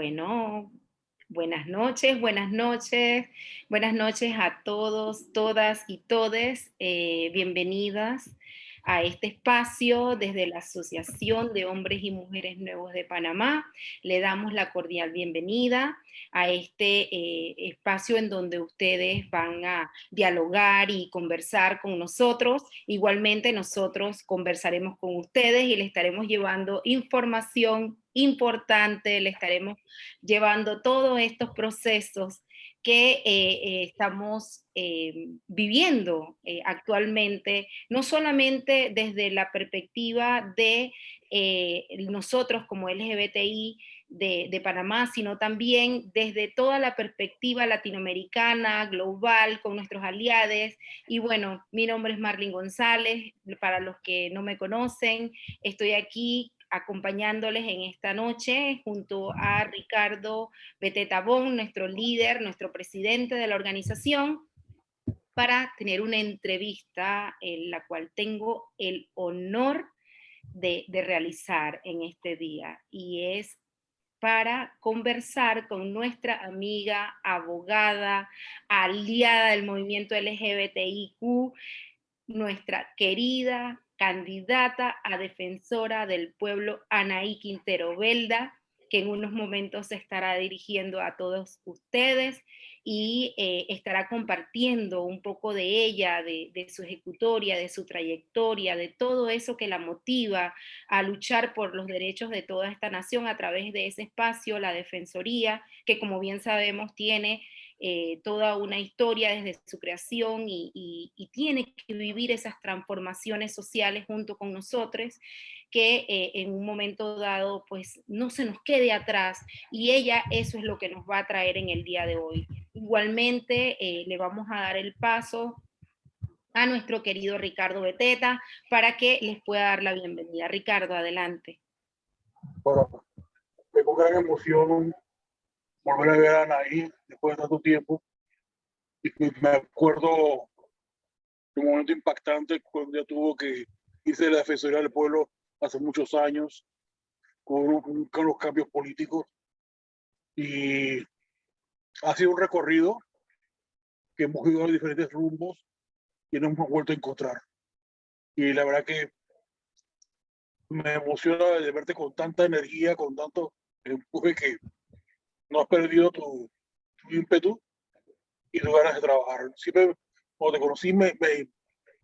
Bueno, buenas noches a todos, todas y todes. Bienvenidas a este espacio desde la Asociación de Hombres y Mujeres Nuevos de Panamá. Le damos la cordial bienvenida a este espacio en donde ustedes van a dialogar y conversar con nosotros. Igualmente nosotros conversaremos con ustedes y les estaremos llevando información importante, le estaremos llevando todos estos procesos que estamos viviendo actualmente, no solamente desde la perspectiva de nosotros como LGBTI de Panamá, sino también desde toda la perspectiva latinoamericana, global, con nuestros aliados. Y bueno, mi nombre es Marlene González, para los que no me conocen, estoy aquí acompañándoles en esta noche junto a Ricardo Betetabón, nuestro líder, nuestro presidente de la organización, para tener una entrevista en la cual tengo el honor de realizar en este día, y es para conversar con nuestra amiga, abogada, aliada del movimiento LGBTIQ, nuestra querida candidata a defensora del pueblo, Anaí Quintero Belda, que en unos momentos se estará dirigiendo a todos ustedes y estará compartiendo un poco de ella, de su ejecutoria, de su trayectoria, de todo eso que la motiva a luchar por los derechos de toda esta nación a través de ese espacio, la Defensoría, que como bien sabemos tiene toda una historia desde su creación y tiene que vivir esas transformaciones sociales junto con nosotros, que en un momento dado pues no se nos quede atrás, y ella eso es lo que nos va a traer en el día de hoy. Igualmente le vamos a dar el paso a nuestro querido Ricardo Beteta para que les pueda dar la bienvenida. Ricardo, adelante. Bueno, fue con gran emoción volver a ver a Anaí después de tanto tiempo. Y me acuerdo de un momento impactante cuando ya tuvo que irse de la Defensoría del Pueblo hace muchos años, con los cambios políticos. Y ha sido un recorrido que hemos ido a diferentes rumbos y nos hemos vuelto a encontrar. Y la verdad que me emociona de verte con tanta energía, con tanto empuje, que no has perdido tu ímpetu y tus ganas de trabajar. Siempre, cuando te conocí, me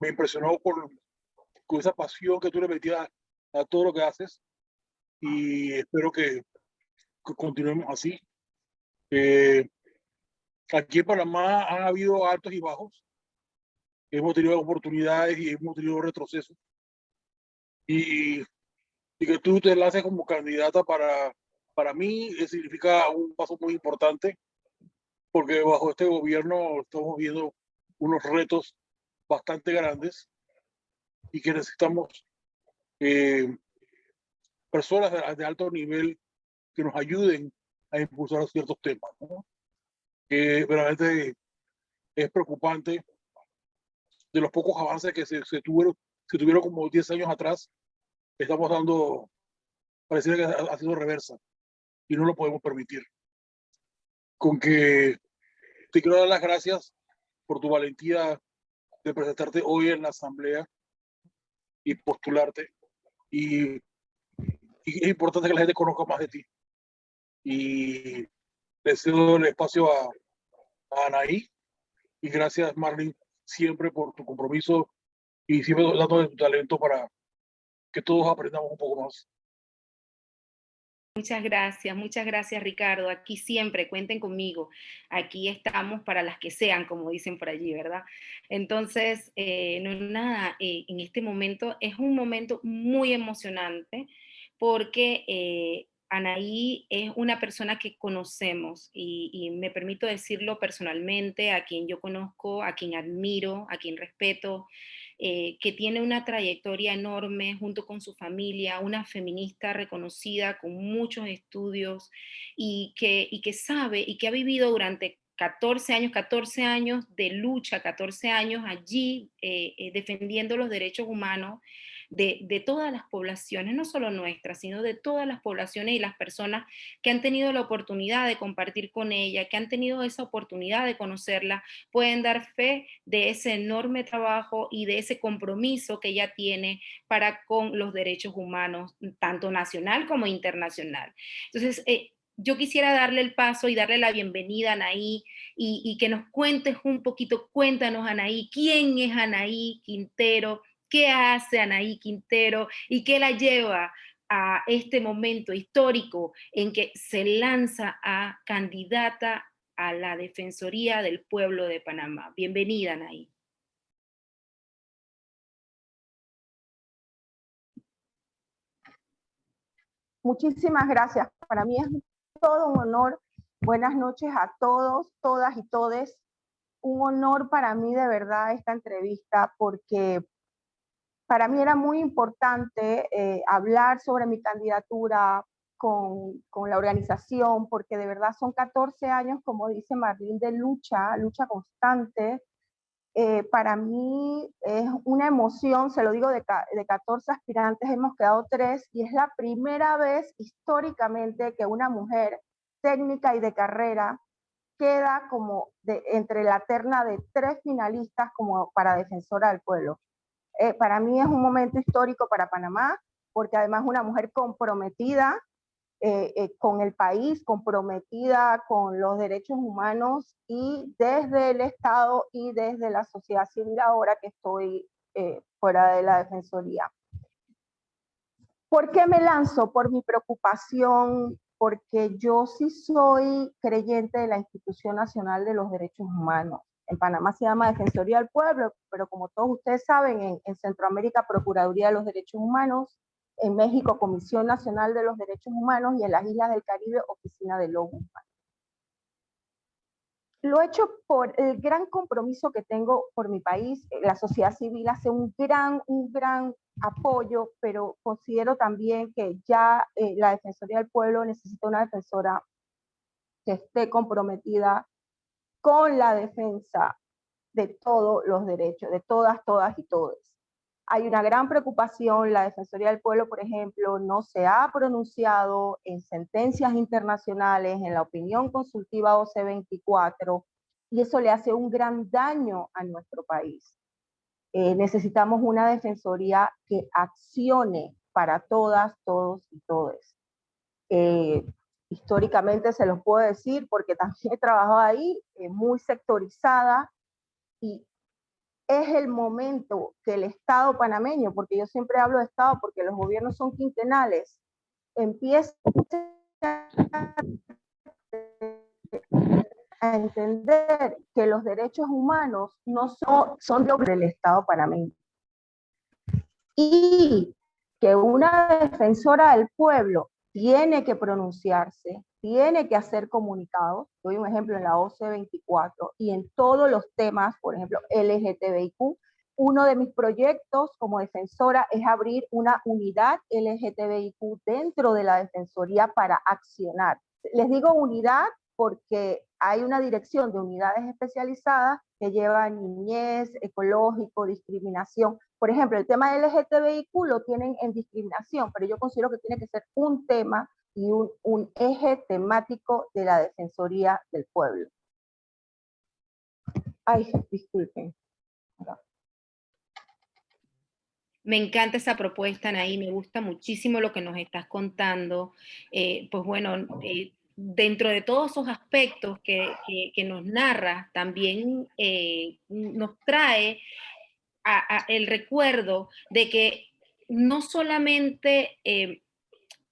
impresionó con esa pasión que tú le metías a todo lo que haces, y espero que continuemos así. Eh, Aquí en Panamá han habido altos y bajos, hemos tenido oportunidades y hemos tenido retrocesos, y, y que tú te lances como candidata para mí significa un paso muy importante, porque bajo este gobierno estamos viendo unos retos bastante grandes y que necesitamos eh, personas de alto nivel que nos ayuden a impulsar ciertos temas, ¿no? Que realmente es preocupante de los pocos avances que se tuvieron como 10 años atrás. Estamos dando, pareciera que ha sido reversa, y no lo podemos permitir. Con que te quiero dar las gracias por tu valentía de presentarte hoy en la asamblea y postularte, y, y es importante que la gente conozca más de ti. Y le cedo el espacio a Anaí. Y gracias, Marlene, siempre por tu compromiso y siempre dando de tu talento para que todos aprendamos un poco más. Muchas gracias Ricardo. Aquí siempre cuenten conmigo. Aquí estamos para las que sean, como dicen por allí, ¿verdad? Entonces, no nada, en este momento es un momento muy emocionante porque Anaí es una persona que conocemos y me permito decirlo personalmente, a quien yo conozco, a quien admiro, a quien respeto, que tiene una trayectoria enorme junto con su familia, una feminista reconocida con muchos estudios y que sabe y que ha vivido durante 14 años de lucha, 14 años allí defendiendo los derechos humanos, de todas las poblaciones, no solo nuestras, sino de todas las poblaciones y las personas que han tenido la oportunidad de compartir con ella, que han tenido esa oportunidad de conocerla, pueden dar fe de ese enorme trabajo y de ese compromiso que ella tiene para con los derechos humanos, tanto nacional como internacional. Entonces, yo quisiera darle el paso y darle la bienvenida a Anaí y que nos cuentes un poquito, cuéntanos Anaí, ¿quién es Anaí Quintero? ¿Qué hace Anaí Quintero y qué la lleva a este momento histórico en que se lanza a candidata a la Defensoría del Pueblo de Panamá? Bienvenida, Anaí. Muchísimas gracias. Para mí es todo un honor. Buenas noches a todos, todas y todes. Un honor para mí de verdad esta entrevista porque para mí era muy importante hablar sobre mi candidatura con la organización porque de verdad son 14 años, como dice Marlene, de lucha constante. Para mí es una emoción, se lo digo, de 14 aspirantes hemos quedado 3 y es la primera vez históricamente que una mujer técnica y de carrera queda como entre la terna de 3 finalistas como para defensora del pueblo. Para mí es un momento histórico para Panamá porque además una mujer comprometida con el país, comprometida con los derechos humanos y desde el Estado y desde la sociedad civil ahora que estoy fuera de la Defensoría. ¿Por qué me lanzo? Por mi preocupación, porque yo sí soy creyente de la Institución Nacional de los Derechos Humanos. En Panamá se llama Defensoría del Pueblo, pero como todos ustedes saben, en Centroamérica Procuraduría de los Derechos Humanos, en México Comisión Nacional de los Derechos Humanos y en las Islas del Caribe Oficina del Ombudsman. Lo he hecho por el gran compromiso que tengo por mi país. La sociedad civil hace un gran apoyo, pero considero también que ya la Defensoría del Pueblo necesita una defensora que esté comprometida con la defensa de todos los derechos, de todas y todos. Hay una gran preocupación, la Defensoría del Pueblo, por ejemplo, no se ha pronunciado en sentencias internacionales, en la opinión consultiva OC24, y eso le hace un gran daño a nuestro país. Necesitamos una defensoría que accione para todas, todos y todes. Históricamente se los puedo decir porque también he trabajado ahí, muy sectorizada, y es el momento que el Estado panameño, porque yo siempre hablo de Estado porque los gobiernos son quinquenales, empiece a entender que los derechos humanos no son del Estado panameño. Y que una defensora del pueblo tiene que pronunciarse, tiene que hacer comunicados. Doy un ejemplo en la OC24 y en todos los temas, por ejemplo, LGTBIQ. Uno de mis proyectos como defensora es abrir una unidad LGTBIQ dentro de la Defensoría para accionar. Les digo unidad porque hay una dirección de unidades especializadas que lleva niñez, ecológico, discriminación. Por ejemplo, el tema del LGTBIQ lo tienen en discriminación, pero yo considero que tiene que ser un tema y un eje temático de la Defensoría del Pueblo. Ay, disculpen. Me encanta esa propuesta, Anaí, me gusta muchísimo lo que nos estás contando. Pues bueno, dentro de todos esos aspectos que nos narras, también nos trae el recuerdo de que no solamente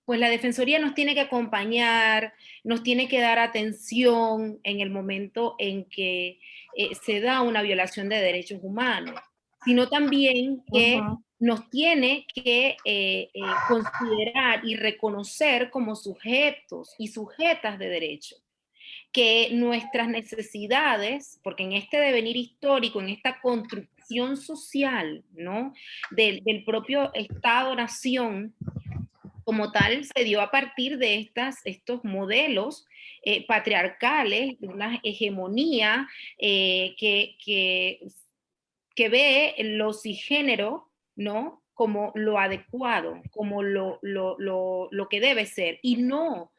pues la Defensoría nos tiene que acompañar, nos tiene que dar atención en el momento en que se da una violación de derechos humanos, sino también que nos tiene que considerar y reconocer como sujetos y sujetas de derecho, que nuestras necesidades, porque en este devenir histórico, en esta construcción social, ¿no? del propio Estado-nación, como tal, se dio a partir de estos modelos patriarcales, de una hegemonía que ve lo cisgénero, ¿no? como lo adecuado, como lo que debe ser, y no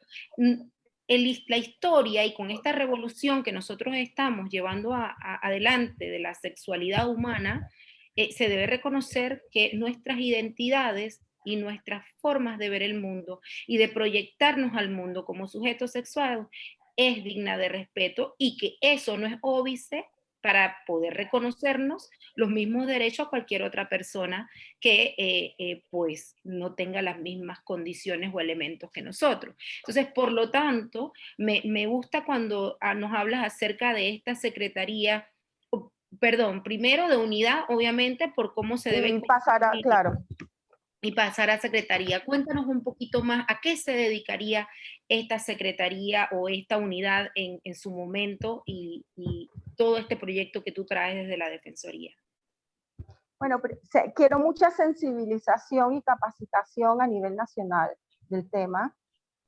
la historia, y con esta revolución que nosotros estamos llevando adelante de la sexualidad humana, se debe reconocer que nuestras identidades y nuestras formas de ver el mundo y de proyectarnos al mundo como sujetos sexuales es digna de respeto, y que eso no es óbice para poder reconocernos los mismos derechos a cualquier otra persona que pues no tenga las mismas condiciones o elementos que nosotros. Entonces, por lo tanto, me gusta cuando nos hablas acerca de esta secretaría, perdón, primero de unidad, obviamente, por cómo se debe Y pasará, claro. y pasar a secretaría. Cuéntanos un poquito más a qué se dedicaría esta secretaría o esta unidad en su momento, y todo este proyecto que tú traes desde la Defensoría. Bueno, quiero mucha sensibilización y capacitación a nivel nacional del tema.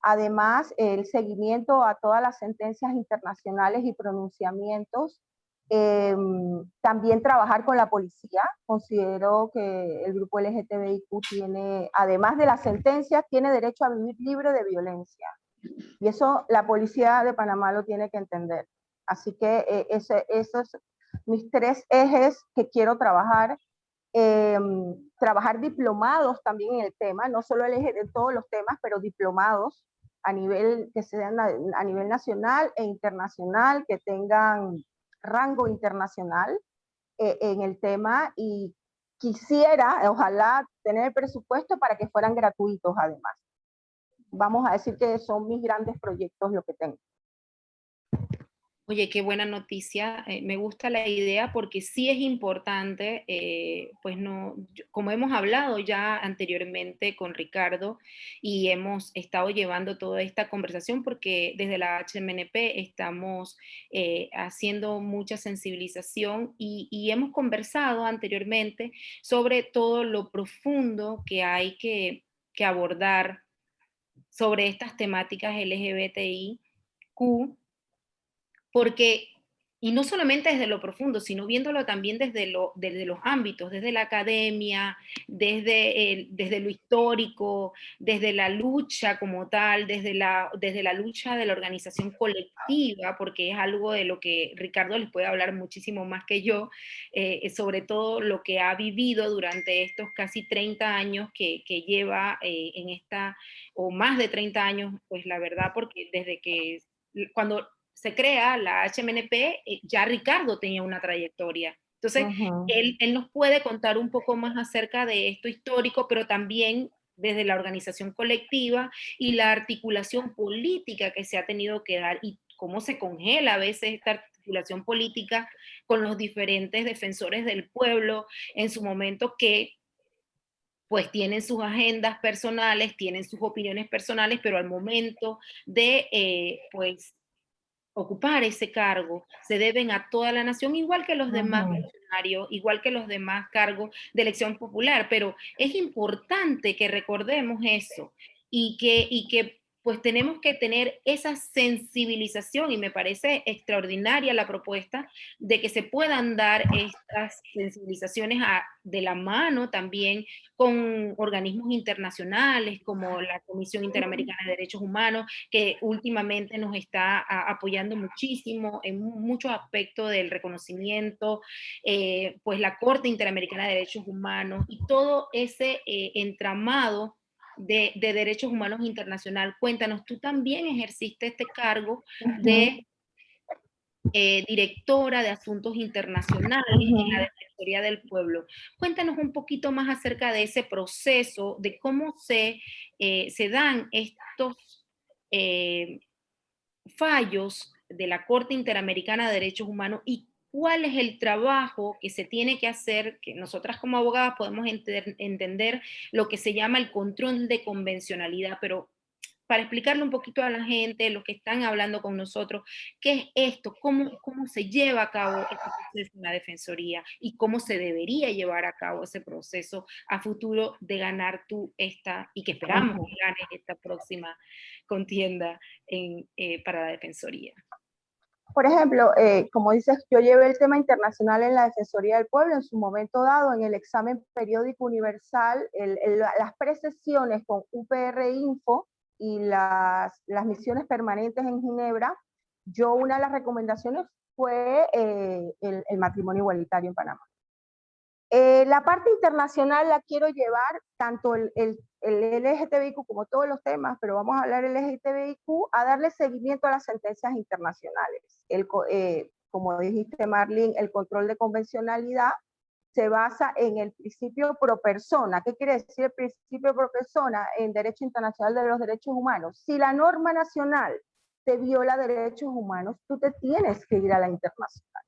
Además, el seguimiento a todas las sentencias internacionales y pronunciamientos. También trabajar con la policía. Considero que el grupo LGTBIQ tiene, además de la sentencia, tiene derecho a vivir libre de violencia. Y eso la policía de Panamá lo tiene que entender. Así que esos son mis 3 ejes que quiero trabajar. Trabajar diplomados también en el tema, no solo el eje de todos los temas, pero diplomados a nivel, que sean a nivel nacional e internacional, que tengan rango internacional en el tema, y quisiera, ojalá, tener el presupuesto para que fueran gratuitos además. Vamos a decir que son mis grandes proyectos lo que tengo. Oye, qué buena noticia. Me gusta la idea porque sí es importante, pues no, como hemos hablado ya anteriormente con Ricardo, y hemos estado llevando toda esta conversación porque desde la HMNP estamos haciendo mucha sensibilización, y hemos conversado anteriormente sobre todo lo profundo que hay que abordar sobre estas temáticas LGBTIQ, porque, y no solamente desde lo profundo, sino viéndolo también desde los ámbitos, desde la academia, desde lo histórico, desde la lucha como tal, desde la lucha de la organización colectiva, porque es algo de lo que Ricardo les puede hablar muchísimo más que yo, sobre todo lo que ha vivido durante estos casi 30 años que lleva en esta, o más de 30 años, pues la verdad, porque desde que cuando se crea la HMNP, ya Ricardo tenía una trayectoria. Entonces, él nos puede contar un poco más acerca de esto histórico, pero también desde la organización colectiva y la articulación política que se ha tenido que dar, y cómo se congela a veces esta articulación política con los diferentes defensores del pueblo en su momento, que pues tienen sus agendas personales, tienen sus opiniones personales, pero al momento de pues ocupar ese cargo, se deben a toda la nación, igual que los demás funcionarios, igual que los demás cargos de elección popular, pero es importante que recordemos eso, y que pues tenemos que tener esa sensibilización, y me parece extraordinaria la propuesta de que se puedan dar estas sensibilizaciones de la mano también con organismos internacionales como la Comisión Interamericana de Derechos Humanos, que últimamente nos está apoyando muchísimo en muchos aspectos del reconocimiento, pues la Corte Interamericana de Derechos Humanos y todo ese entramado de derechos humanos internacional. Cuéntanos, tú también ejerciste este cargo de directora de Asuntos Internacionales en la Defensoría del Pueblo. Cuéntanos un poquito más acerca de ese proceso, de cómo se dan estos fallos de la Corte Interamericana de Derechos Humanos, y cuál es el trabajo que se tiene que hacer, que nosotras como abogadas podemos entender lo que se llama el control de convencionalidad, pero para explicarle un poquito a la gente, los que están hablando con nosotros, qué es esto, cómo se lleva a cabo este proceso en la Defensoría, y cómo se debería llevar a cabo ese proceso a futuro de ganar tú esta, y que esperamos que ganes esta próxima contienda para la Defensoría. Por ejemplo, como dices, yo llevé el tema internacional en la Defensoría del Pueblo en su momento dado, en el examen periódico universal, las presesiones con UPR Info y las misiones permanentes en Ginebra. Una de las recomendaciones fue el matrimonio igualitario en Panamá. La parte internacional la quiero llevar, tanto el LGTBIQ como todos los temas, pero vamos a hablar del LGTBIQ, a darle seguimiento a las sentencias internacionales. Como dijiste, Marlene, el control de convencionalidad se basa en el principio pro persona. ¿Qué quiere decir el principio pro persona en Derecho Internacional de los Derechos Humanos? Si la norma nacional te viola derechos humanos, tú te tienes que ir a la internacional.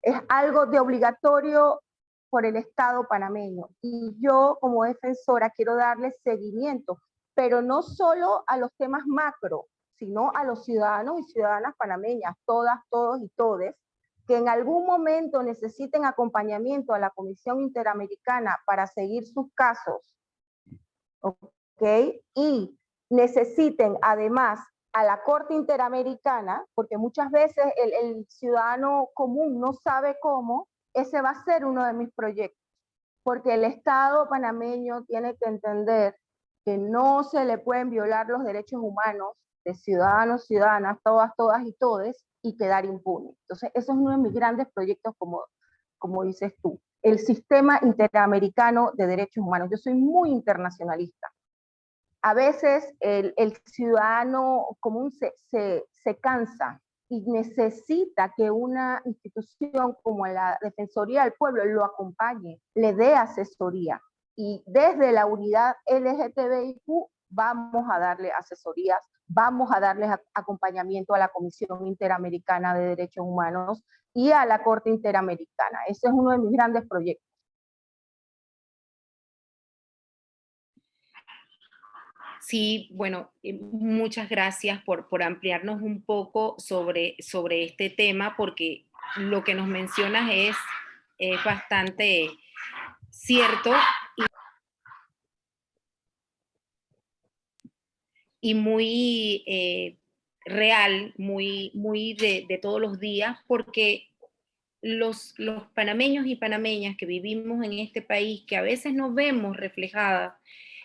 Es algo de obligatorio por el Estado panameño. Y yo, como defensora, quiero darle seguimiento, pero no solo a los temas macro, sino a los ciudadanos y ciudadanas panameñas, todas, todos y todes, que en algún momento necesiten acompañamiento a la Comisión Interamericana para seguir sus casos, ¿ok? Y necesiten además a la Corte Interamericana, porque muchas veces el ciudadano común no sabe cómo. Ese va a ser uno de mis proyectos, porque el Estado panameño tiene que entender que no se le pueden violar los derechos humanos de ciudadanos, ciudadanas, todas, todas y todes, y quedar impune. Entonces, eso es uno de mis grandes proyectos, como dices tú, el Sistema Interamericano de Derechos Humanos. Yo soy muy internacionalista. A veces el ciudadano común se cansa y necesita que una institución como la Defensoría del Pueblo lo acompañe, le dé asesoría. Y desde la unidad LGTBIQ vamos a darle asesorías, vamos a darles acompañamiento a la Comisión Interamericana de Derechos Humanos y a la Corte Interamericana. Ese es uno de mis grandes proyectos. Sí, bueno, muchas gracias por ampliarnos un poco sobre este tema, porque lo que nos mencionas es bastante cierto y muy real, muy de todos los días, porque los panameños y panameñas que vivimos en este país, que a veces nos vemos reflejadas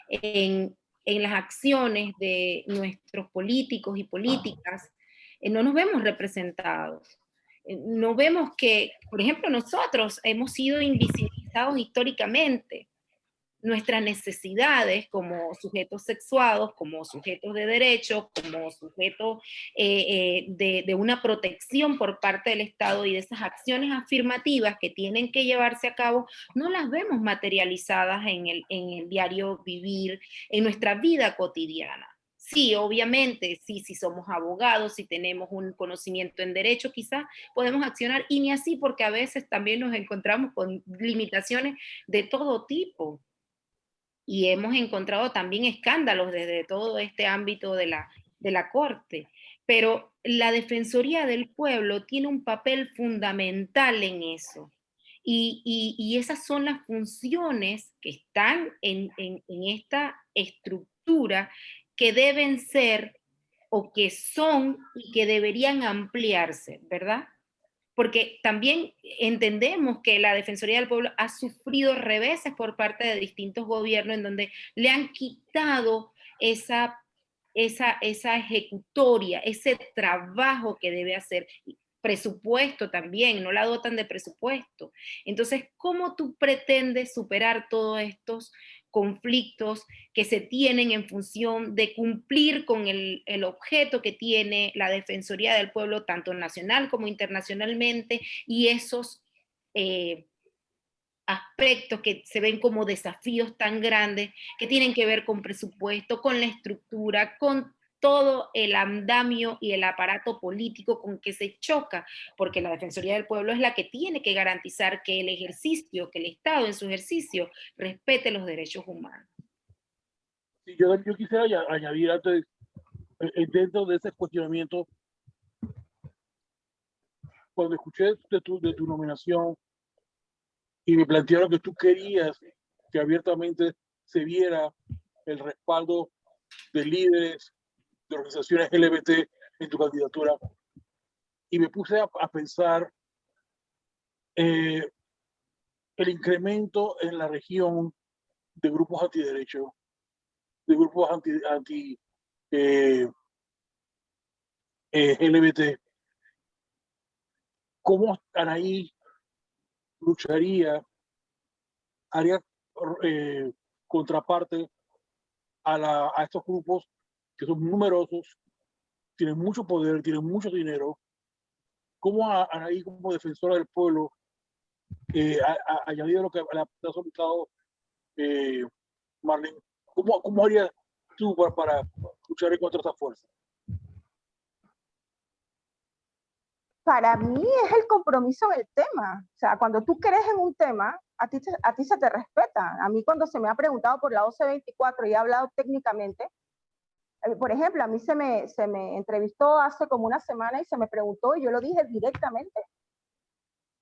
en las acciones de nuestros políticos y políticas, no nos vemos representados. No vemos que, por ejemplo, nosotros hemos sido invisibilizados históricamente. Nuestras necesidades como sujetos sexuados, como sujetos de derechos, como sujetos de una protección por parte del Estado y de esas acciones afirmativas que tienen que llevarse a cabo, no las vemos materializadas en el diario vivir, en nuestra vida cotidiana. Sí, obviamente, sí, si somos abogados, si tenemos un conocimiento en derecho, quizás podemos accionar, y ni así, porque a veces también nos encontramos con limitaciones de todo tipo. Y hemos encontrado también escándalos desde todo este ámbito de la Corte. Pero la Defensoría del Pueblo tiene un papel fundamental en eso. Y esas son las funciones que están en esta estructura que deben ser o que son y que deberían ampliarse, ¿verdad? Porque también entendemos que la Defensoría del Pueblo ha sufrido reveses por parte de distintos gobiernos en donde le han quitado esa ejecutoria, ese trabajo que debe hacer, presupuesto también, no la dotan de presupuesto. Entonces, ¿cómo tú pretendes superar todos estos conflictos que se tienen en función de cumplir con el objeto que tiene la Defensoría del Pueblo, tanto nacional como internacionalmente, y esos aspectos que se ven como desafíos tan grandes que tienen que ver con presupuesto, con la estructura, con todo el andamio y el aparato político con que se choca, porque la Defensoría del Pueblo es la que tiene que garantizar que el ejercicio, que el Estado en su ejercicio respete los derechos humanos. Sí, yo quisiera añadir antes, dentro de ese cuestionamiento, cuando escuché de tu nominación y me plantearon que tú querías que abiertamente se viera el respaldo de líderes de organizaciones LGBT en tu candidatura, y me puse a pensar el incremento en la región de grupos antiderechos, de grupos anti LGBT. ¿Cómo Anaí lucharía, haría contraparte a estos grupos que son numerosos, tienen mucho poder, tienen mucho dinero? ¿Cómo Anaí, como defensora del pueblo, añadido lo que le ha solicitado Marlene, ¿cómo harías tú para luchar contra esa fuerza? Para mí es el compromiso del tema. O sea, cuando tú crees en un tema, a ti se te respeta. A mí cuando se me ha preguntado por la OC24 y he hablado técnicamente, por ejemplo, a mí se me entrevistó hace como una semana y se me preguntó y yo lo dije directamente.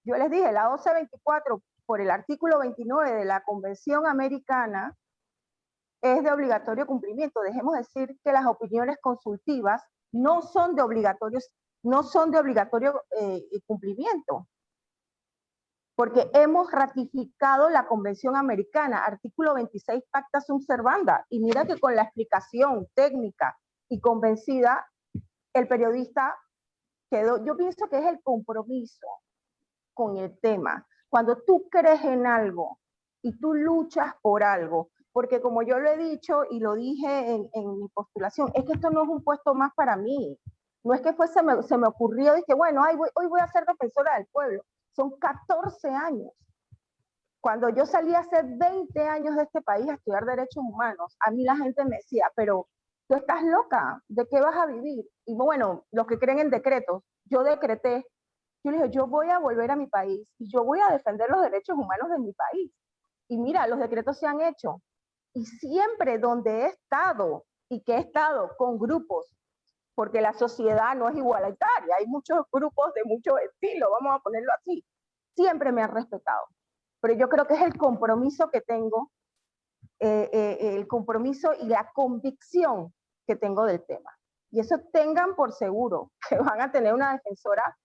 Yo les dije, la OC24, por el artículo 29 de la Convención Americana, es de obligatorio cumplimiento. Dejemos decir que las opiniones consultivas no son de obligatorio cumplimiento, porque hemos ratificado la Convención Americana, artículo 26, pacta sunt servanda, y mira que con la explicación técnica y convencida, el periodista quedó. Yo pienso que es el compromiso con el tema. Cuando tú crees en algo y tú luchas por algo, porque como yo lo he dicho y lo dije en mi postulación, es que esto no es un puesto más para mí. No es que se me ocurrió y dije, bueno, hoy voy a ser defensora del pueblo. Son 14 años. Cuando yo salí hace 20 años de este país a estudiar derechos humanos, a mí la gente me decía, pero tú estás loca, ¿de qué vas a vivir? Y bueno, los que creen en decretos, yo decreté. Yo le dije, yo voy a volver a mi país y yo voy a defender los derechos humanos de mi país. Y mira, los decretos se han hecho. Y siempre donde he estado y que he estado con grupos, porque la sociedad no es igualitaria, hay muchos grupos de muchos estilos, vamos a ponerlo así, siempre me han respetado. Pero yo creo que es el compromiso que tengo, el compromiso y la convicción que tengo del tema. Y eso tengan por seguro que van a tener una defensora,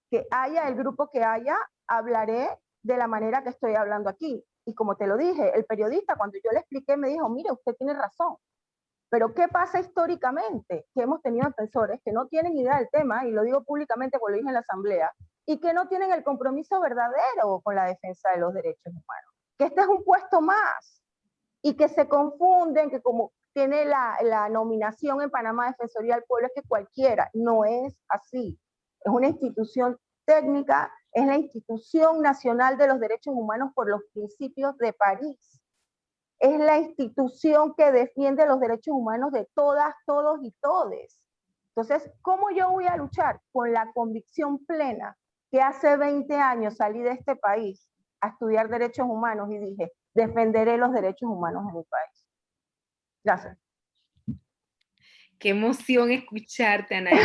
que haya el grupo que haya, hablaré de la manera que estoy hablando aquí. Y como te lo dije, el periodista, cuando yo le expliqué, me dijo, mire, usted tiene razón. Pero ¿qué pasa históricamente? Que hemos tenido defensores que no tienen idea del tema, y lo digo públicamente porque lo dije en la asamblea, y que no tienen el compromiso verdadero con la defensa de los derechos humanos. Que este es un puesto más, y que se confunden, que como tiene la nominación en Panamá Defensoría del Pueblo, es que cualquiera. No es así. Es una institución técnica, es la Institución Nacional de los Derechos Humanos por los Principios de París. Es la institución que defiende los derechos humanos de todas, todos y todes. Entonces, ¿cómo yo voy a luchar? Con la convicción plena que hace 20 años salí de este país a estudiar derechos humanos y dije, defenderé los derechos humanos en mi país. Gracias. Qué emoción escucharte, Anaí.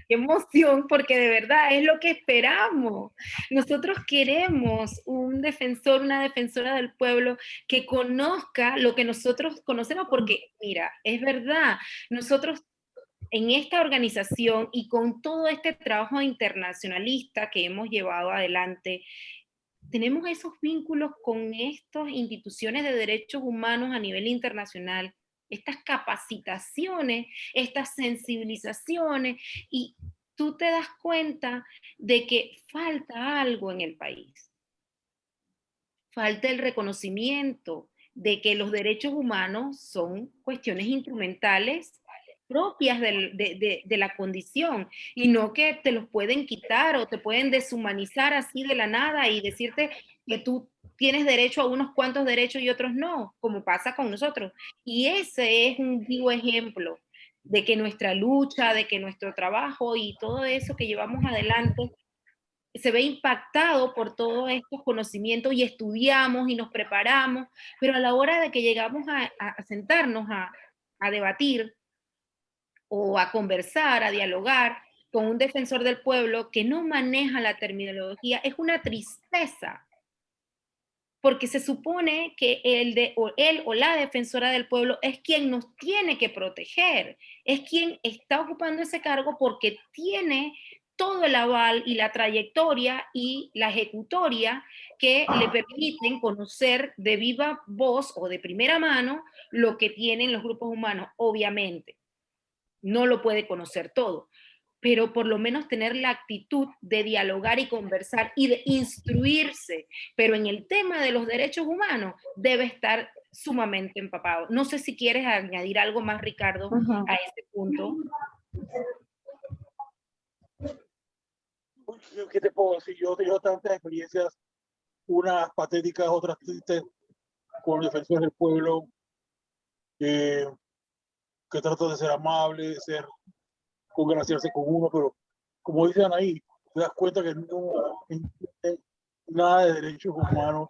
Qué emoción, porque de verdad es lo que esperamos. Nosotros queremos un defensor, una defensora del pueblo que conozca lo que nosotros conocemos, porque mira, es verdad, nosotros en esta organización y con todo este trabajo internacionalista que hemos llevado adelante, tenemos esos vínculos con estas instituciones de derechos humanos a nivel internacional, estas capacitaciones, estas sensibilizaciones, y tú te das cuenta de que falta algo en el país. Falta el reconocimiento de que los derechos humanos son cuestiones instrumentales propias de la condición, y no que te los pueden quitar o te pueden deshumanizar así de la nada y decirte que tú tienes derecho a unos cuantos derechos y otros no, como pasa con nosotros. Y ese es un vivo ejemplo de que nuestra lucha, de que nuestro trabajo y todo eso que llevamos adelante se ve impactado por todos estos conocimientos, y estudiamos y nos preparamos, pero a la hora de que llegamos a sentarnos a debatir o a conversar, a dialogar con un defensor del pueblo que no maneja la terminología, es una tristeza, porque se supone que él o la defensora del pueblo es quien nos tiene que proteger, es quien está ocupando ese cargo porque tiene todo el aval y la trayectoria y la ejecutoria que le permiten conocer de viva voz o de primera mano lo que tienen los grupos humanos. Obviamente, no lo puede conocer todo, pero por lo menos tener la actitud de dialogar y conversar y de instruirse. Pero en el tema de los derechos humanos debe estar sumamente empapado. No sé si quieres añadir algo más, Ricardo, a este punto. ¿Qué te puedo decir? Yo he tenido tantas experiencias, unas patéticas, otras tristes, con defensores del pueblo, que tratan de ser amables, de ser congraciarse con uno, pero como dicen ahí, te das cuenta que no entienden nada de derechos humanos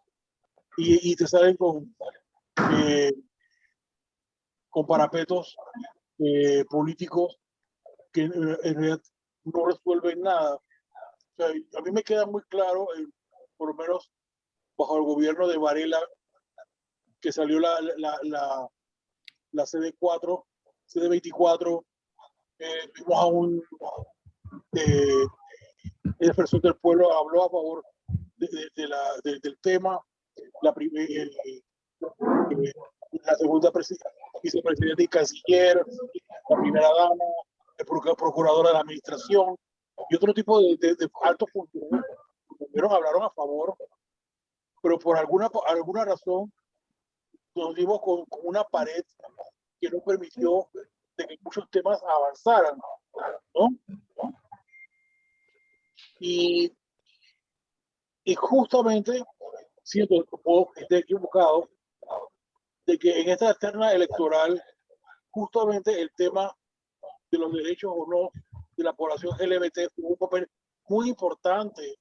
y te salen con parapetos políticos que en realidad no resuelven nada. O sea, a mí me queda muy claro, por lo menos bajo el gobierno de Varela, que salió la CD4, CD24, vimos a un defensor del pueblo, habló a favor del tema, la segunda vicepresidenta y canciller, la primera dama, el procuradora de la administración y otro tipo de altos funcionarios hablaron a favor, pero por alguna razón nos dimos con una pared que no permitió de que muchos temas avanzaran, ¿no? Y justamente siento que esté equivocado de que en esta terna electoral justamente el tema de los derechos o no de la población LGBT jugó un papel muy importante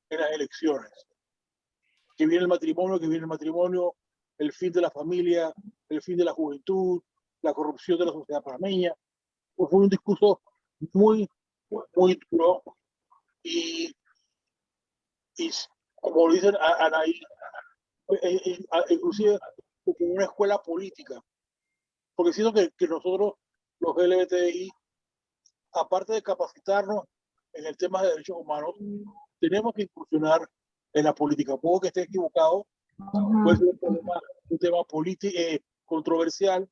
en las elecciones. Que viene el matrimonio, el fin de la familia, el fin de la juventud, la corrupción de la sociedad panameña. Pues fue un discurso muy, muy duro y como dicen Anaí, inclusive como una escuela política. Porque siento que nosotros, los LGBTI, aparte de capacitarnos en el tema de derechos humanos, tenemos que incursionar en la política. Puedo que esté equivocado, puede ser un tema controversial,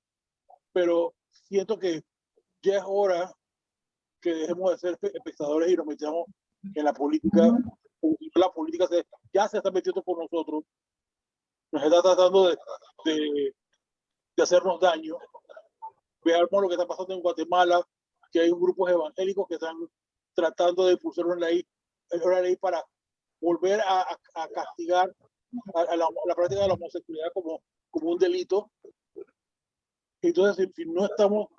pero siento que ya es hora que dejemos de ser espectadores y nos metamos en la política. La política ya se está metiendo por nosotros, nos está tratando de hacernos daño. Veamos lo que está pasando en Guatemala, que hay grupos evangélicos que están tratando de impulsar una ley para volver a castigar a la práctica de la homosexualidad como un delito. Entonces, si no estamos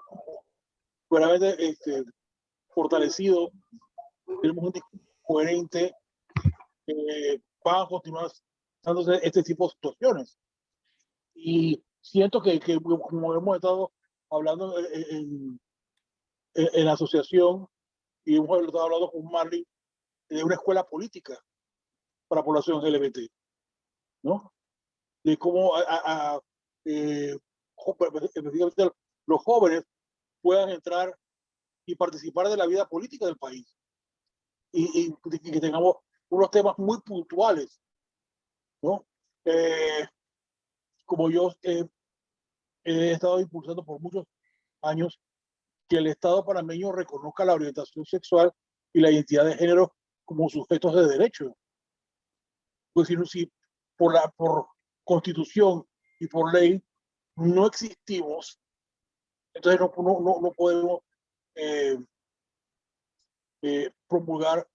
verdaderamente fortalecidos, tenemos un discurso coherente, van a continuar dándose este tipo de situaciones. Y siento que como hemos estado hablando en la asociación y hemos estado hablando con Marley de una escuela política para la población LGBT, ¿no? De cómo específicamente los jóvenes puedan entrar y participar de la vida política del país y que tengamos unos temas muy puntuales, ¿no? Como yo he estado impulsando por muchos años que el Estado panameño reconozca la orientación sexual y la identidad de género como sujetos de derecho. Pues si por constitución y por ley no existimos, entonces no podemos promulgar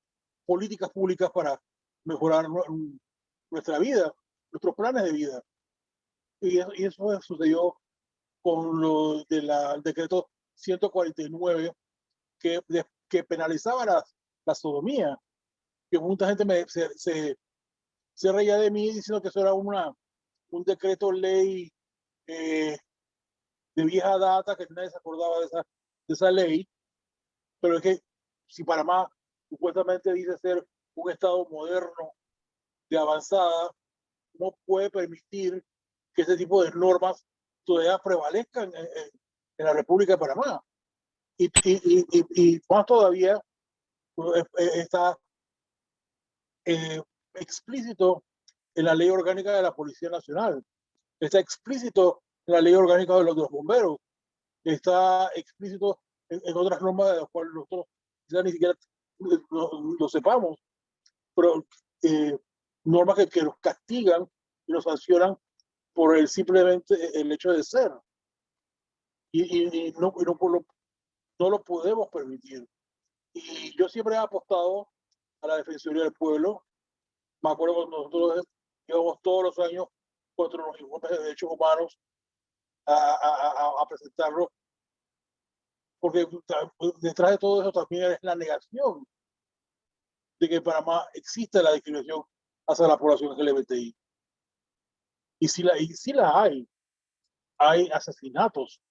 políticas públicas para mejorar nuestra vida, nuestros planes de vida. Y eso sucedió con lo del decreto 149 que penalizaba la sodomía, que mucha gente se reía de mí diciendo que eso era un decreto ley de vieja data, que nadie se acordaba de esa ley, pero es que si Panamá supuestamente dice ser un estado moderno de avanzada, no puede permitir que este tipo de normas todavía prevalezcan en la República de Panamá. Y más todavía está explícito en la ley orgánica de la Policía Nacional, está explícito en la ley orgánica de los bomberos, está explícito en otras normas de las cuales nosotros ya ni siquiera lo sepamos, pero normas que nos castigan y nos sancionan por simplemente el hecho de ser. Y no lo podemos permitir. Y yo siempre he apostado a la Defensoría del Pueblo. Me acuerdo cuando nosotros íbamos todos los años contra los informes de derechos humanos a presentarlos, porque detrás de todo eso también es la negación de que en Panamá existe la discriminación hacia la población LGBTI. Y si la hay asesinatos,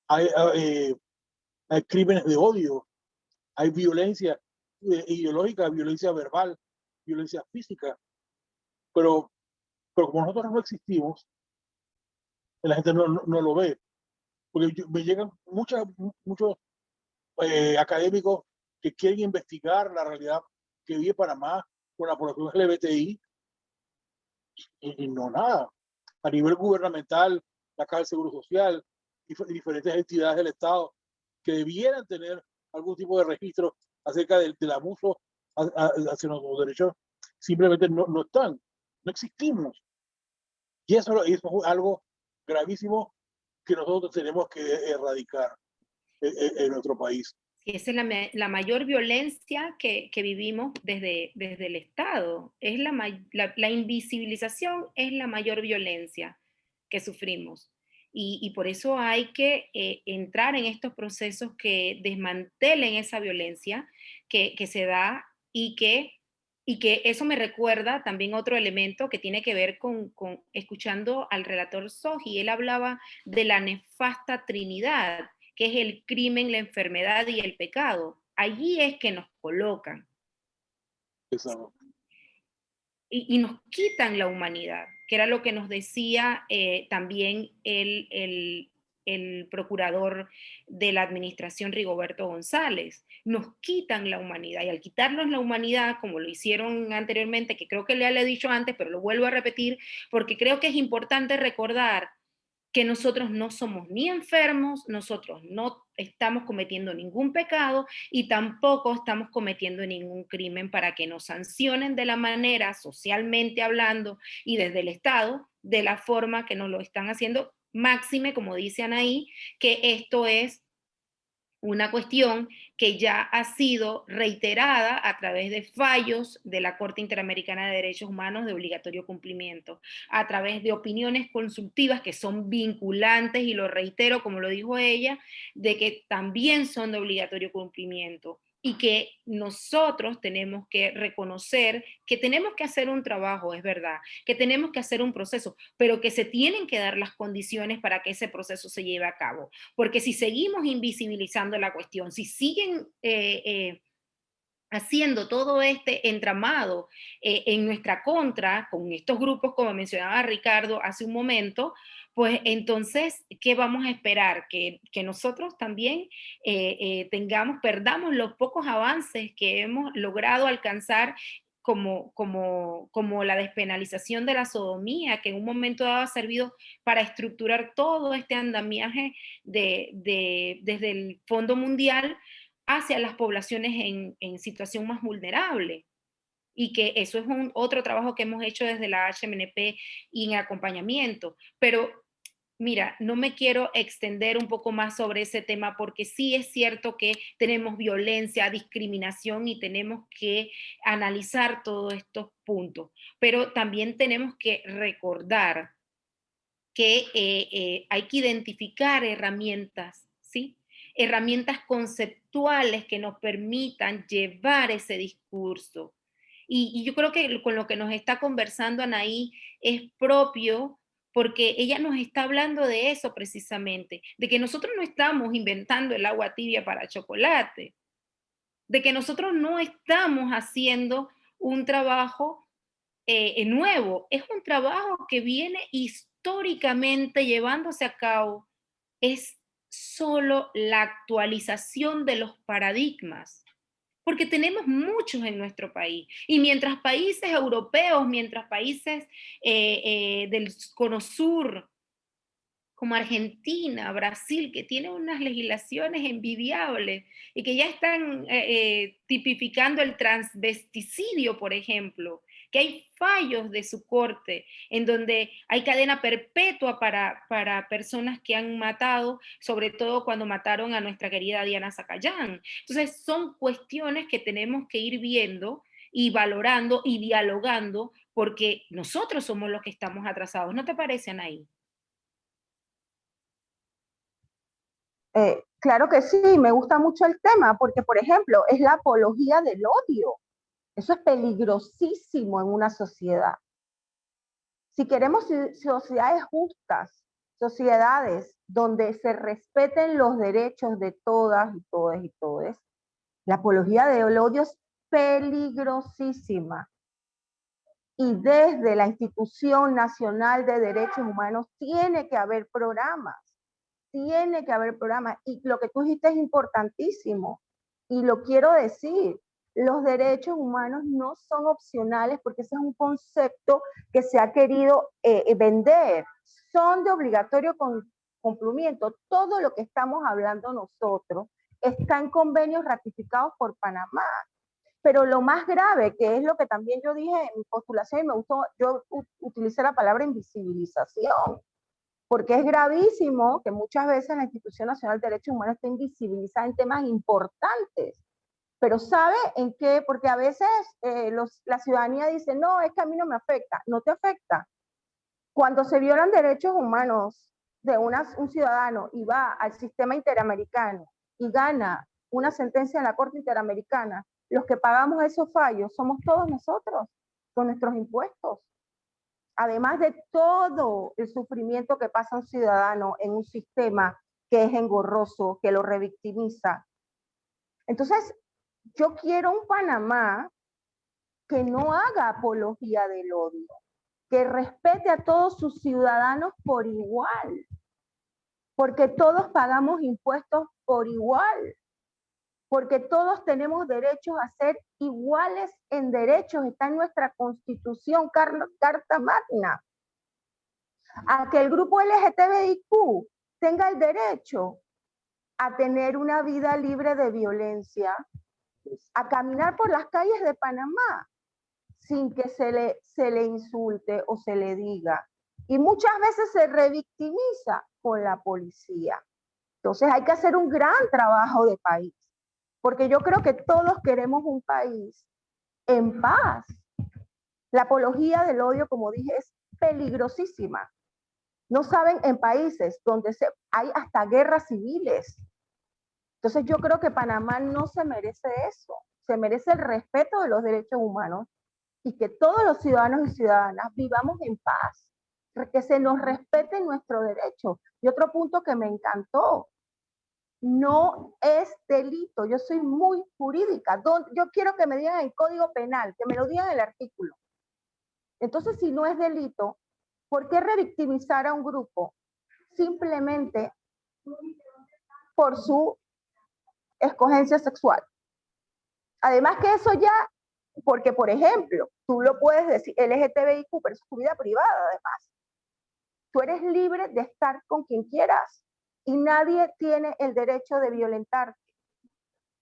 hay crímenes de odio, hay violencia ideológica, violencia verbal, violencia física, pero como nosotros no existimos, la gente no lo ve. Porque me llegan muchos académicos que quieren investigar la realidad que vive Panamá con la población LGBTI y no nada. A nivel gubernamental, la Caja del Seguro Social y diferentes entidades del Estado que debieran tener algún tipo de registro acerca del abuso hacia nuestros derechos, simplemente no están, no existimos. Y eso es algo gravísimo que nosotros tenemos que erradicar en nuestro país. Esa es la mayor violencia que vivimos desde el Estado. Es la invisibilización es la mayor violencia que sufrimos. Y por eso hay que entrar en estos procesos que desmantelen esa violencia que se da y que eso me recuerda también otro elemento que tiene que ver con escuchando al relator Soji. Él hablaba de la nefasta Trinidad, que es el crimen, la enfermedad y el pecado. Allí es que nos colocan. Exacto. Y nos quitan la humanidad, que era lo que nos decía también el procurador de la administración, Rigoberto González. Nos quitan la humanidad, y al quitarnos la humanidad, como lo hicieron anteriormente, que creo que le he dicho antes, pero lo vuelvo a repetir, porque creo que es importante recordar que nosotros no somos ni enfermos, nosotros no estamos cometiendo ningún pecado y tampoco estamos cometiendo ningún crimen para que nos sancionen de la manera, socialmente hablando, y desde el Estado, de la forma que nos lo están haciendo, máxime, como dice Anaí, que esto es una cuestión que ya ha sido reiterada a través de fallos de la Corte Interamericana de Derechos Humanos de obligatorio cumplimiento, a través de opiniones consultivas que son vinculantes, y lo reitero como lo dijo ella, de que también son de obligatorio cumplimiento, y que nosotros tenemos que reconocer que tenemos que hacer un trabajo, es verdad, que tenemos que hacer un proceso, pero que se tienen que dar las condiciones para que ese proceso se lleve a cabo. Porque si seguimos invisibilizando la cuestión, si siguen haciendo todo este entramado en nuestra contra, con estos grupos, como mencionaba Ricardo hace un momento, pues entonces, ¿qué vamos a esperar? Que nosotros también perdamos los pocos avances que hemos logrado alcanzar como la despenalización de la sodomía, que en un momento dado ha servido para estructurar todo este andamiaje desde el Fondo Mundial hacia las poblaciones en situación más vulnerable. Y que eso es otro trabajo que hemos hecho desde la HMNP y en acompañamiento. Pero mira, no me quiero extender un poco más sobre ese tema, porque sí es cierto que tenemos violencia, discriminación, y tenemos que analizar todos estos puntos. Pero también tenemos que recordar que hay que identificar herramientas, ¿sí? Herramientas conceptuales que nos permitan llevar ese discurso. Y yo creo que con lo que nos está conversando Anaí es propio, porque ella nos está hablando de eso precisamente, de que nosotros no estamos inventando el agua tibia para chocolate, de que nosotros no estamos haciendo un trabajo nuevo, es un trabajo que viene históricamente llevándose a cabo, es solo la actualización de los paradigmas. porque tenemos muchos en nuestro país. Y mientras países europeos, mientras países del Cono Sur, como Argentina, Brasil, que tienen unas legislaciones envidiables y que ya están tipificando el transvesticidio, por ejemplo, que hay fallos de su corte en donde hay cadena perpetua para personas que han matado, sobre todo cuando mataron a nuestra querida Diana Zacayán. Entonces, son cuestiones que tenemos que ir viendo y valorando y dialogando porque nosotros somos los que estamos atrasados. ¿No te parece, Anaí? Claro que sí, me gusta mucho el tema porque, por ejemplo, es la apología del odio. Eso es peligrosísimo en una sociedad. Si queremos sociedades justas, sociedades donde se respeten los derechos de todas y todos y todes, la apología del odio es peligrosísima. Y desde la Institución Nacional de Derechos Humanos tiene que haber programas. Tiene que haber programas. Y lo que tú dijiste es importantísimo. Y lo quiero decir. Los derechos humanos no son opcionales porque ese es un concepto que se ha querido vender. Son de obligatorio cumplimiento. Todo lo que estamos hablando nosotros está en convenios ratificados por Panamá. Pero lo más grave, que es lo que también yo dije en mi postulación y me gustó, yo utilicé la palabra invisibilización. Porque es gravísimo que muchas veces la Institución Nacional de Derechos Humanos esté invisibilizada en temas importantes. Pero ¿sabe en qué? Porque a veces la ciudadanía dice, no, es que a mí no me afecta. No te afecta. Cuando se violan derechos humanos de un ciudadano y va al sistema interamericano y gana una sentencia en la Corte Interamericana, los que pagamos esos fallos somos todos nosotros, con nuestros impuestos. Además de todo el sufrimiento que pasa un ciudadano en un sistema que es engorroso, que lo revictimiza. Entonces, yo quiero un Panamá que no haga apología del odio, que respete a todos sus ciudadanos por igual, porque todos pagamos impuestos por igual, porque todos tenemos derechos a ser iguales en derechos, está en nuestra Constitución, Carta Magna, a que el grupo LGTBIQ tenga el derecho a tener una vida libre de violencia, a caminar por las calles de Panamá sin que se le insulte o se le diga. Y muchas veces se revictimiza con la policía. Entonces hay que hacer un gran trabajo de país, porque yo creo que todos queremos un país en paz. La apología del odio, como dije, es peligrosísima. No saben, en países donde hay hasta guerras civiles. Entonces yo creo que Panamá no se merece eso. Se merece el respeto de los derechos humanos y que todos los ciudadanos y ciudadanas vivamos en paz, que se nos respete nuestro derecho. Y otro punto que me encantó, no es delito. Yo soy muy jurídica. Yo quiero que me digan el Código Penal, que me lo digan en el artículo. Entonces, si no es delito, ¿por qué revictimizar a un grupo simplemente por su escogencia sexual? Además que eso ya, porque por ejemplo, tú lo puedes decir LGTBIQ, pero es tu vida privada además. Tú eres libre de estar con quien quieras y nadie tiene el derecho de violentarte.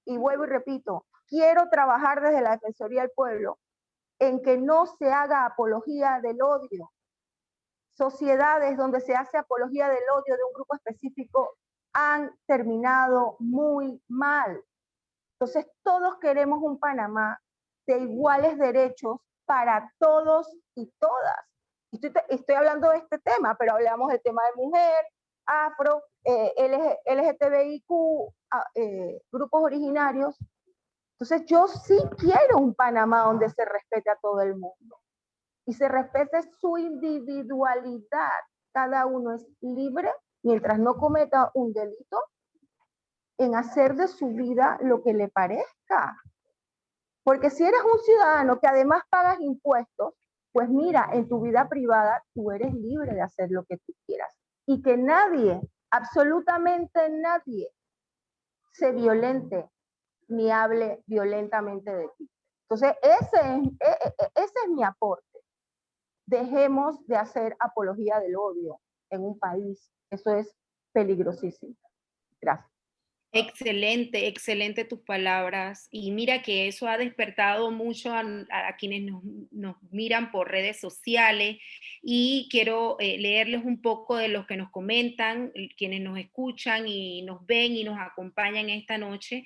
Y vuelvo y repito, quiero trabajar desde la Defensoría del Pueblo en que no se haga apología del odio. Sociedades donde se hace apología del odio de un grupo específico han terminado muy mal. Entonces, todos queremos un Panamá de iguales derechos para todos y todas. Estoy hablando de este tema, pero hablamos del tema de mujer, afro, LGTBIQ, grupos originarios. Entonces, yo sí quiero un Panamá donde se respete a todo el mundo y se respete su individualidad. Cada uno es libre mientras no cometa un delito en hacer de su vida lo que le parezca. Porque si eres un ciudadano que además pagas impuestos, pues mira, en tu vida privada tú eres libre de hacer lo que tú quieras. Y que nadie, absolutamente nadie, se violente ni hable violentamente de ti. Entonces, ese es mi aporte. Dejemos de hacer apología del odio en un país. Eso es peligrosísimo. Gracias. Excelente, excelente tus palabras. Y mira que eso ha despertado mucho a quienes nos miran por redes sociales y quiero leerles un poco de los que nos comentan, quienes nos escuchan y nos ven y nos acompañan esta noche.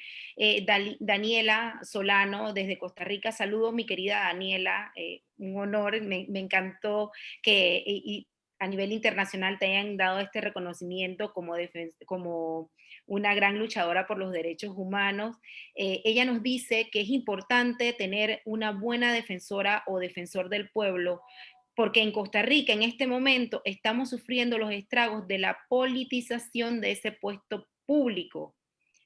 Daniela Solano desde Costa Rica, saludos mi querida Daniela, un honor, me encantó que a nivel internacional te hayan dado este reconocimiento como una gran luchadora por los derechos humanos. Ella nos dice que es importante tener una buena defensora o defensor del pueblo, porque en Costa Rica en este momento estamos sufriendo los estragos de la politización de ese puesto público.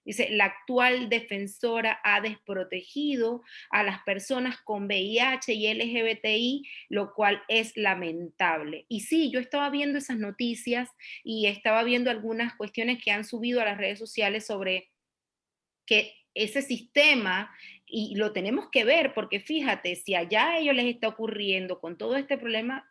Dice, la actual defensora ha desprotegido a las personas con VIH y LGBTI, lo cual es lamentable. Y sí, yo estaba viendo esas noticias y estaba viendo algunas cuestiones que han subido a las redes sociales sobre que ese sistema, y lo tenemos que ver, porque fíjate, si allá a ellos les está ocurriendo con todo este problema,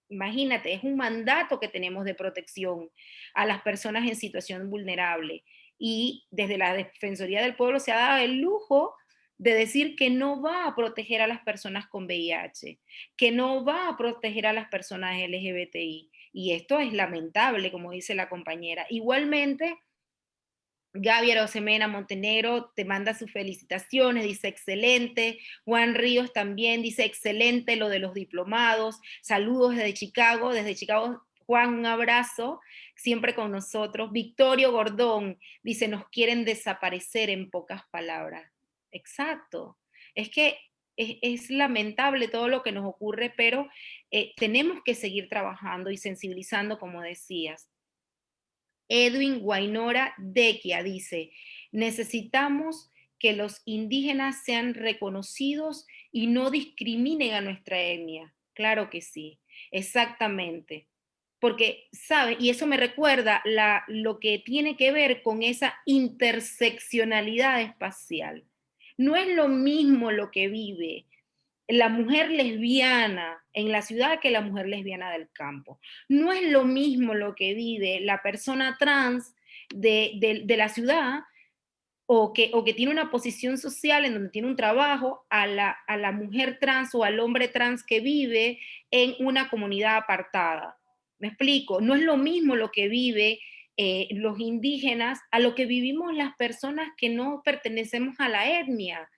imagínate, es un mandato que tenemos de protección a las personas en situación vulnerable. Y desde la Defensoría del Pueblo se ha dado el lujo de decir que no va a proteger a las personas con VIH, que no va a proteger a las personas LGBTI. Y esto es lamentable, como dice la compañera. Igualmente, Gaby Arosemena Montenegro te manda sus felicitaciones, dice excelente. Juan Ríos también dice excelente lo de los diplomados. Saludos desde Chicago. Desde Chicago, Juan, un abrazo, siempre con nosotros. Victorio Gordón dice, nos quieren desaparecer en pocas palabras. Exacto. Es que es lamentable todo lo que nos ocurre, pero tenemos que seguir trabajando y sensibilizando, como decías. Edwin Guainora Dequia dice, necesitamos que los indígenas sean reconocidos y no discriminen a nuestra etnia. Claro que sí, exactamente. Porque, ¿sabe? Y eso me recuerda lo que tiene que ver con esa interseccionalidad espacial. No es lo mismo lo que vive la mujer lesbiana en la ciudad que la mujer lesbiana del campo. No es lo mismo lo que vive la persona trans de la ciudad o que tiene una posición social en donde tiene un trabajo a la mujer trans o al hombre trans que vive en una comunidad apartada. ¿Me explico? No es lo mismo lo que vive los indígenas a lo que vivimos las personas que no pertenecemos a la etnia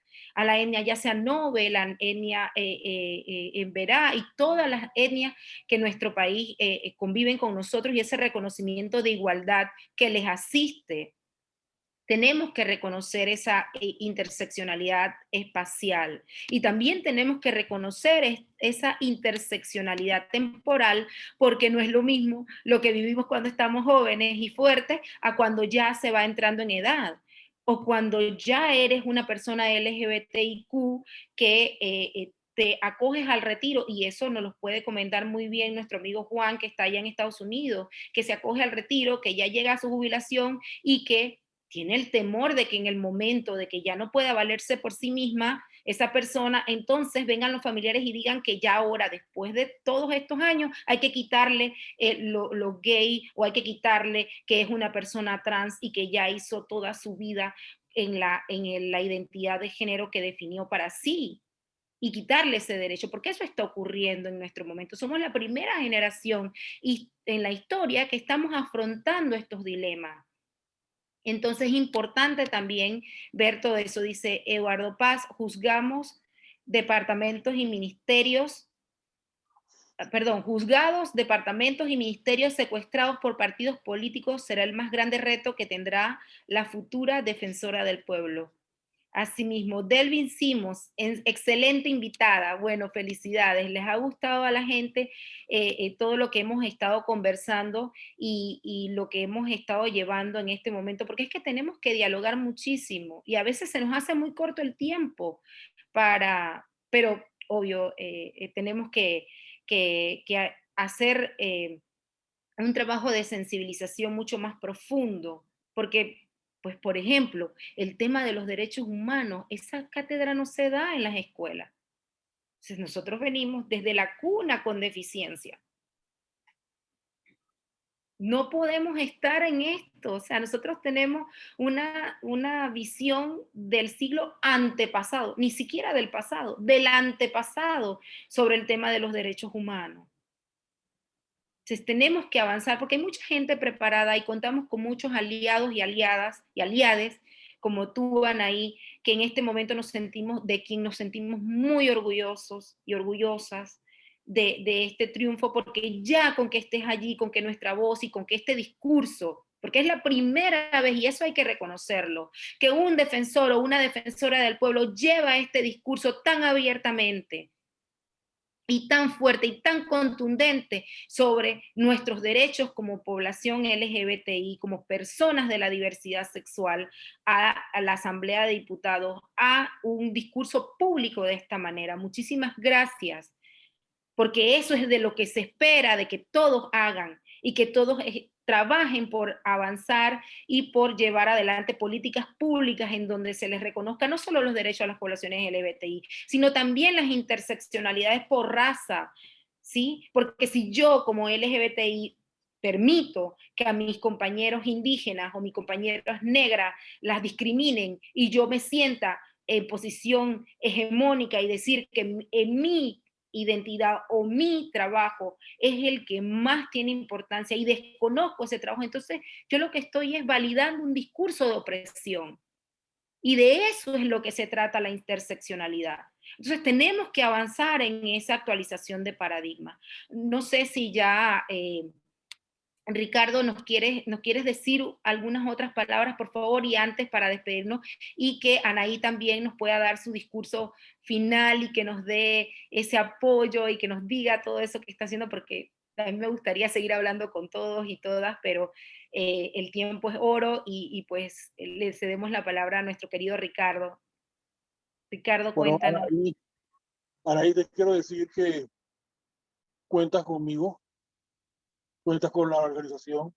ya sea Nobe, la etnia Emberá y todas las etnias que en nuestro país conviven con nosotros y ese reconocimiento de igualdad que les asiste. Tenemos que reconocer esa interseccionalidad espacial y también tenemos que reconocer esa interseccionalidad temporal porque no es lo mismo lo que vivimos cuando estamos jóvenes y fuertes a cuando ya se va entrando en edad o cuando ya eres una persona LGBTIQ que te acoges al retiro, y eso nos lo puede comentar muy bien nuestro amigo Juan, que está allá en Estados Unidos, que se acoge al retiro, que ya llega a su jubilación y que tiene el temor de que en el momento de que ya no pueda valerse por sí misma, esa persona, entonces vengan los familiares y digan que ya ahora, después de todos estos años, hay que quitarle lo gay o hay que quitarle que es una persona trans y que ya hizo toda su vida en la identidad de género que definió para sí y quitarle ese derecho, porque eso está ocurriendo en nuestro momento. Somos la primera generación en la historia que estamos afrontando estos dilemas. Entonces es importante también ver todo eso. Dice Eduardo Paz, juzgamos departamentos y ministerios, juzgados, departamentos y ministerios secuestrados por partidos políticos será el más grande reto que tendrá la futura defensora del pueblo. Asimismo, Delvin Simos, excelente invitada. Bueno, felicidades. Les ha gustado a la gente todo lo que hemos estado conversando y lo que hemos estado llevando en este momento, porque es que tenemos que dialogar muchísimo y a veces se nos hace muy corto el tiempo pero obvio, tenemos que hacer un trabajo de sensibilización mucho más profundo, porque Pues, por ejemplo, el tema de los derechos humanos, esa cátedra no se da en las escuelas. Entonces, nosotros venimos desde la cuna con deficiencia. No podemos estar en esto, o sea, nosotros tenemos una visión del siglo antepasado, ni siquiera del pasado, del antepasado sobre el tema de los derechos humanos. Entonces tenemos que avanzar porque hay mucha gente preparada y contamos con muchos aliados y aliadas y aliades como tú, Anaí, que en este momento de quien nos sentimos muy orgullosos y orgullosas de este triunfo, porque ya con que estés allí, con que nuestra voz y con que este discurso, porque es la primera vez, y eso hay que reconocerlo, que un defensor o una defensora del pueblo lleva este discurso tan abiertamente y tan fuerte y tan contundente sobre nuestros derechos como población LGBTI, como personas de la diversidad sexual, a la Asamblea de Diputados, a un discurso público de esta manera. Muchísimas gracias, porque eso es de lo que se espera de que todos hagan y que todos trabajen por avanzar y por llevar adelante políticas públicas en donde se les reconozca no solo los derechos a las poblaciones LGBTI, sino también las interseccionalidades por raza, ¿sí? Porque si yo como LGBTI permito que a mis compañeros indígenas o mis compañeras negras las discriminen y yo me sienta en posición hegemónica y decir que en mi identidad o mi trabajo es el que más tiene importancia y desconozco ese trabajo, entonces yo lo que estoy es validando un discurso de opresión. Y de eso es lo que se trata la interseccionalidad. Entonces tenemos que avanzar en esa actualización de paradigma. No sé si ya Ricardo, nos quieres decir algunas otras palabras, por favor, y antes para despedirnos, y que Anaí también nos pueda dar su discurso final y que nos dé ese apoyo y que nos diga todo eso que está haciendo, porque a mí me gustaría seguir hablando con todos y todas, pero el tiempo es oro y pues le cedemos la palabra a nuestro querido Ricardo. Ricardo, Bueno, cuéntanos. Anaí, te quiero decir que cuentas conmigo, cuentas con la organización.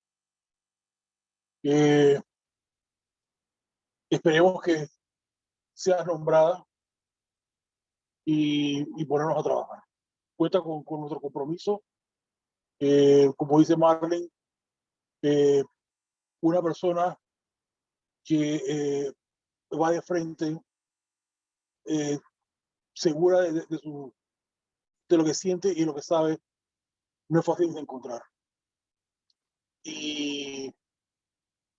Eh, esperemos que seas nombrada y ponernos a trabajar. Cuenta con nuestro compromiso. Como dice Marlene, una persona que va de frente, eh, segura de lo que siente y lo que sabe, no es fácil de encontrar. Y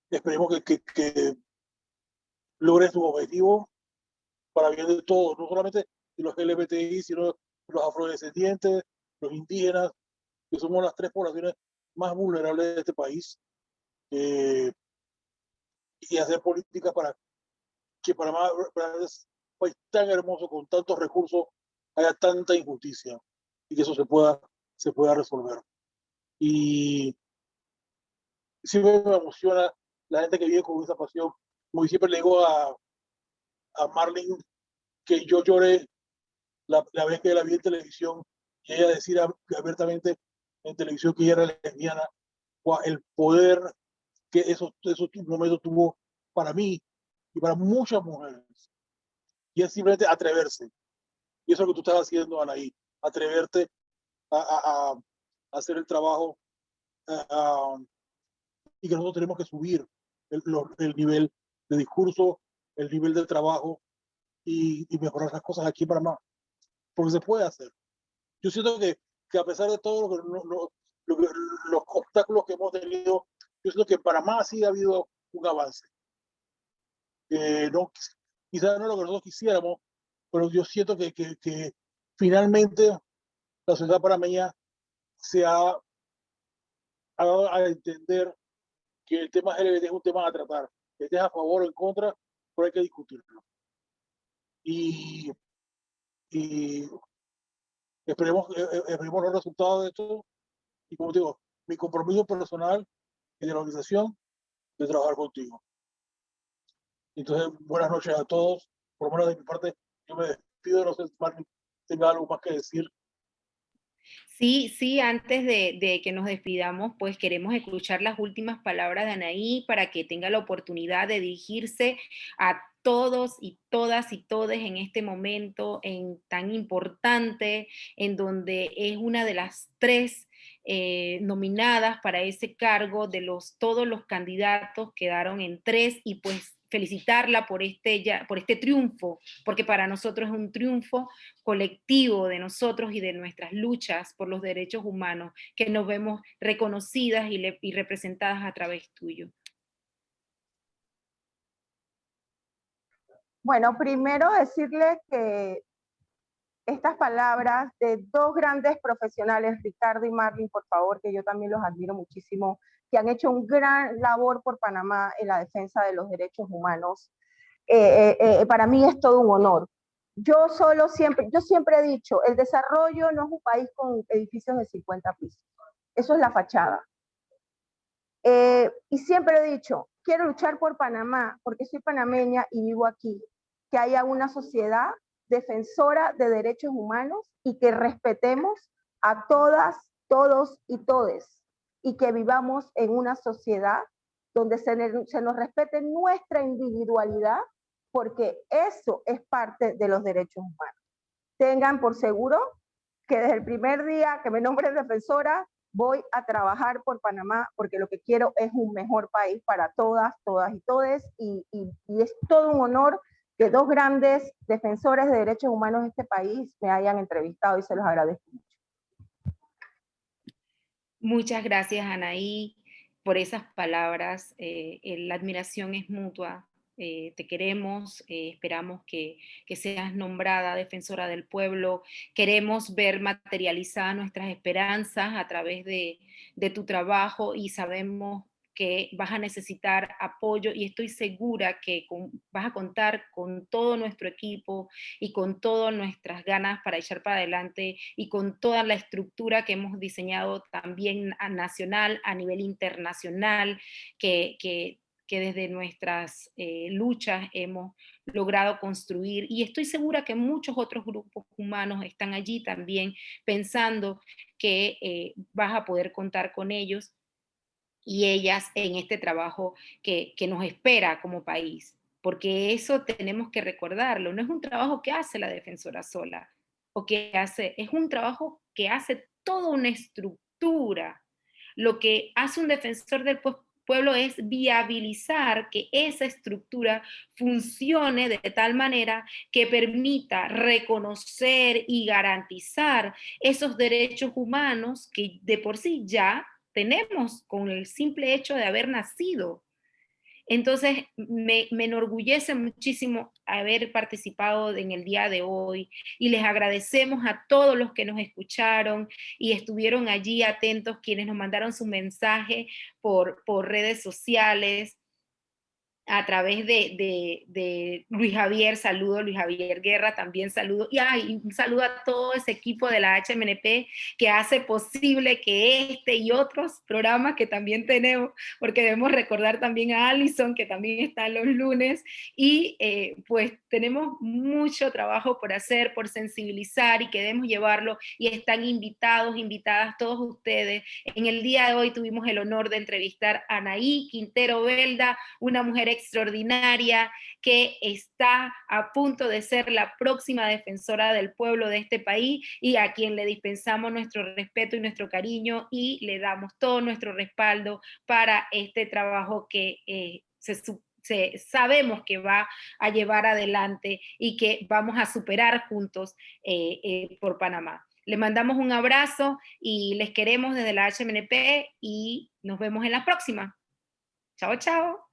esperemos que logres tu objetivo para bien de todos, no solamente de los LGBTI, sino de los afrodescendientes, los indígenas, que somos las tres poblaciones más vulnerables de este país, y hacer políticas para que Panamá, para un país tan hermoso, con tantos recursos, haya tanta injusticia y que eso se pueda resolver. Y siempre me emociona la gente que vive con esa pasión. Como siempre le digo a Marlene que yo lloré la vez que la vi en televisión y ella decir abiertamente en televisión que ella era lesbiana, el poder que esos momentos tuvo para mí y para muchas mujeres. Y es simplemente atreverse. Y eso es lo que tú estás haciendo, Anaí, atreverte a hacer el trabajo, y que nosotros tenemos que subir el nivel de discurso, el nivel de trabajo y mejorar las cosas aquí en Panamá, porque se puede hacer. Yo siento que a pesar de todo los obstáculos que hemos tenido, yo siento que en Panamá sí ha habido un avance. No, quizás no lo que nosotros quisiéramos, pero yo siento que finalmente la sociedad panameña se ha dado a entender que el tema LGBT es un tema a tratar, que estés a favor o en contra, pero hay que discutirlo. Y, y esperemos los resultados de esto. Y como te digo, mi compromiso personal y de la organización de trabajar contigo. Entonces, buenas noches a todos. Por lo menos de mi parte, yo me despido. No sé si Marlene tenga algo más que decir. Sí, sí, antes de que nos despidamos, pues queremos escuchar las últimas palabras de Anaí para que tenga la oportunidad de dirigirse a todos y todes en este momento tan importante, en donde es una de las tres nominadas para ese cargo. Todos los candidatos quedaron en tres, y pues felicitarla por este triunfo, porque para nosotros es un triunfo colectivo de nosotros y de nuestras luchas por los derechos humanos, que nos vemos reconocidas y representadas a través tuyo. Bueno, primero decirle que estas palabras de dos grandes profesionales, Ricardo y Marlin, por favor, que yo también los admiro muchísimo, que han hecho un gran labor por Panamá en la defensa de los derechos humanos. Para mí es todo un honor. Yo siempre he dicho, el desarrollo no es un país con edificios de 50 pisos. Eso es la fachada. Y siempre he dicho, quiero luchar por Panamá porque soy panameña y vivo aquí, que haya una sociedad defensora de derechos humanos y que respetemos a todas, todos y todes, y que vivamos en una sociedad donde se nos respete nuestra individualidad, porque eso es parte de los derechos humanos. Tengan por seguro que desde el primer día que me nombren defensora, voy a trabajar por Panamá, porque lo que quiero es un mejor país para todas, todas y todes, y es todo un honor que dos grandes defensores de derechos humanos de este país me hayan entrevistado, y se los agradezco mucho. Muchas gracias, Anaí, por esas palabras. La admiración es mutua. Te queremos, esperamos que seas nombrada defensora del pueblo. Queremos ver materializadas nuestras esperanzas a través de tu trabajo, y sabemos que vas a necesitar apoyo, y estoy segura que vas a contar con todo nuestro equipo y con todas nuestras ganas para echar para adelante, y con toda la estructura que hemos diseñado también a nacional, a nivel internacional, que desde nuestras luchas hemos logrado construir. Y estoy segura que muchos otros grupos humanos están allí también pensando que vas a poder contar con ellos y ellas en este trabajo que nos espera como país, porque eso tenemos que recordarlo. No es un trabajo que hace la defensora sola, es un trabajo que hace toda una estructura. Lo que hace un defensor del pueblo es viabilizar que esa estructura funcione de tal manera que permita reconocer y garantizar esos derechos humanos que de por sí ya tenemos con el simple hecho de haber nacido. Entonces, me enorgullece muchísimo haber participado en el día de hoy, y les agradecemos a todos los que nos escucharon y estuvieron allí atentos, quienes nos mandaron su mensaje por redes sociales, a través de Luis Javier, saludo, Luis Javier Guerra, también saludo, y un saludo a todo ese equipo de la HMNP que hace posible que este y otros programas que también tenemos, porque debemos recordar también a Alison, que también está los lunes, y pues tenemos mucho trabajo por hacer, por sensibilizar, y queremos llevarlo, y están invitados, invitadas todos ustedes. En el día de hoy tuvimos el honor de entrevistar a Anaí Quintero Belda, una mujer extraordinaria que está a punto de ser la próxima defensora del pueblo de este país, y a quien le dispensamos nuestro respeto y nuestro cariño, y le damos todo nuestro respaldo para este trabajo que sabemos que va a llevar adelante y que vamos a superar juntos por Panamá. Les mandamos un abrazo y les queremos desde la HMNP, y nos vemos en la próxima. Chao, chao.